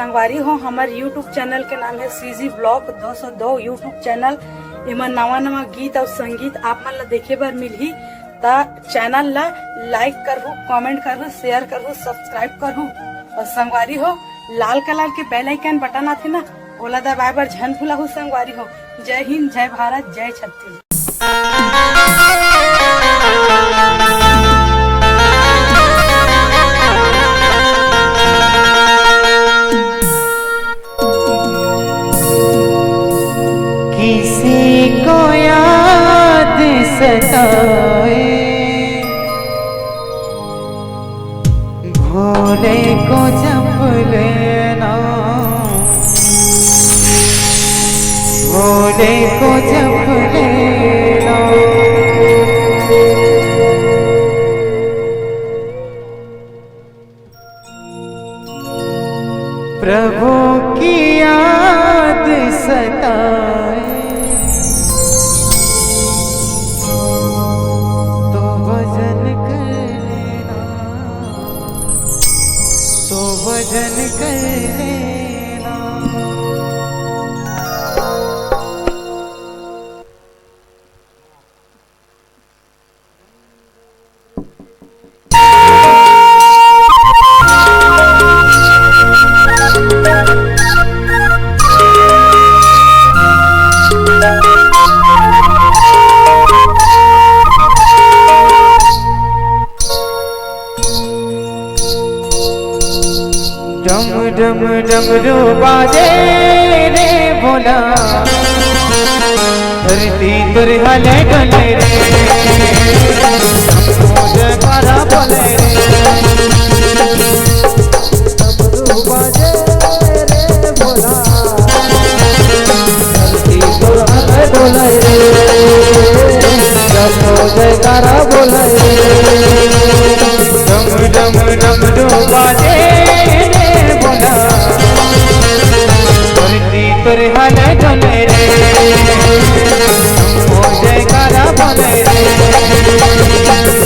संगवारी हो हमारे यूट्यूब चैनल के नाम है सीजी ब्लॉग 202 यूट्यूब चैनल। इमा नवा नवा गीत और संगीत आप मन ला देखे बर मिलही। ता चैनल ला लाइक करहु, कमेंट करहु, शेयर करहु, सब्सक्राइब करहु और संगवारी हो लाल कलर के बेल आइकन बटन आथे ना ओला दबाए बर झन भूलहु संगवारी हो। जय हिंद, जय भारत, जय छत्तीसगढ़। किसी को याद सताए, भोले को जप लेना, भोले को जप लेना। प्रभु की याद सताए तो भजन कर लेना, तो भजन कर लेना। डम डम डमरू बाजे रे भोला, धरती तुर हले डले रे, जयकारा बोले रे। डमरू बाजे रे भोला, धरती तुर हले डले रे, जयकारा बोले रे। डम डम डमरू बाजे तुर हले डले रे, ओ जयकारा बोले रे।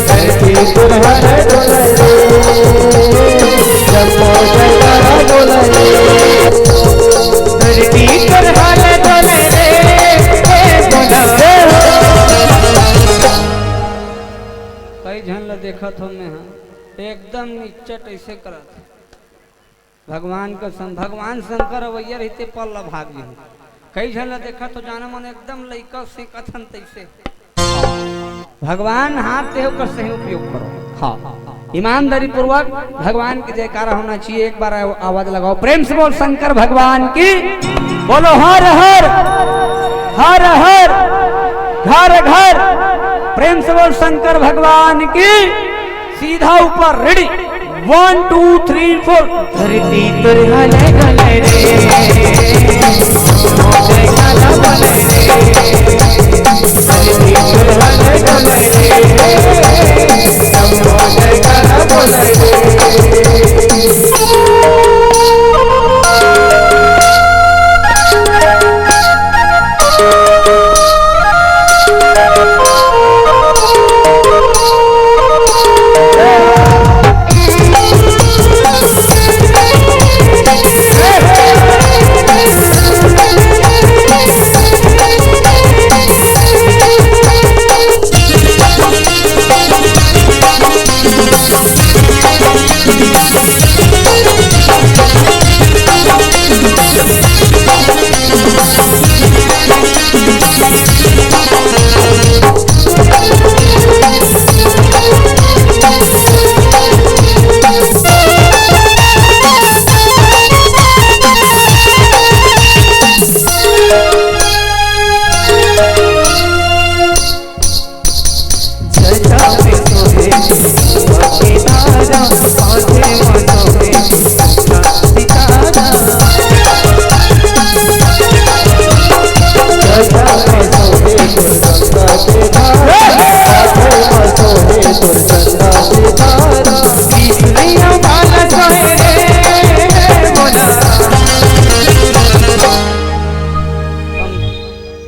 धरती तुर हले डले रे, जब ओ जयकारा बोले रे। धरती तुर हले डले रे, बोला कई झन ला देखत हो मैं एकदम इज्जत ऐसे करत भगवान का भगवान शंकर अवैया रहते पल ला भाग जी। कई झन ला देखा तो जाना मन एकदम लइका से कथन तैसे भगवान हाथ देव का सही उपयोग करो। हाँ, ईमानदारी पूर्वक भगवान की जयकारा होना चाहिए। एक बार आवाज लगाओ, प्रेम से बोल शंकर भगवान की। बोलो हर हर हर हर घर घर। प्रेम से बोल शंकर भगवान की। सीधा ऊपर रेडी 1 2 3 4। धरती तुर हले डले रे, ओ जयकारा बोले रे। धरती तुर हले डले रे, ओ जयकारा बोले रे।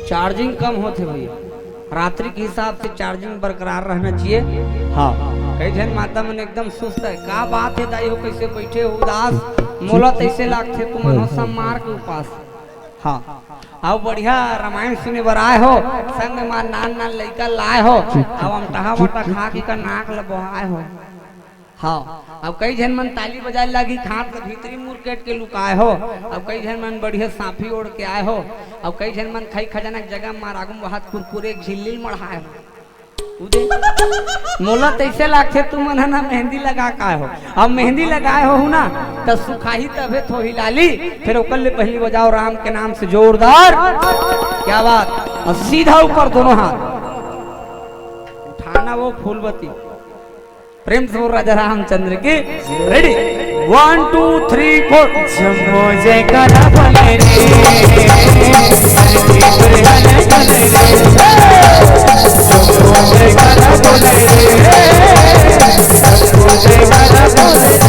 चार्जिंग कम होते भैया, रात्रि के हिसाब से चार्जिंग बरकरार रहना चाहिए। हाँ कई जन माता मन एकदम सुस्त है, का बात है दाई हो कैसे बैठे हो उदास, मोला तैसे लागथे तू मन हो सब मार के उपास। हाँ अब बढ़िया रामायण सुने बर आए हो, संग में मार नान नान लइका लाए हो, अब हम टहा बटा खा के का नाक ल बहाए हो। हाँ अब कई जन मन ताली बजाए लगी, खाट के भीतरी मुरकेट के लुकाए हो। अब कई जन मन बढ़िया सांफी ओढ़ के आए हो। अब कई जन मन खाई खजाना जगह मार आगम वहां कुरकुरे झिल्ली मढ़ाए हो। मोला तैसे लागथे तू मन ना मेहंदी लगा का हो, अब मेहंदी लगाए हो ना तो सुखाही तबे थोड़ी लाली, फिर ओकर ले पहली बजाओ राम के नाम से जोरदार, क्या बात, और सीधा ऊपर दोनों हाथ उठाना वो फूलवती। प्रेम से बोल राजा रामचंद्र की, रेडी 1 2 3 4 जम्मो जयकारा बोले रे धरती पर हल चले रे, जम्मो जयकारा बोले रे, जम्मो जयकारा बोले रे।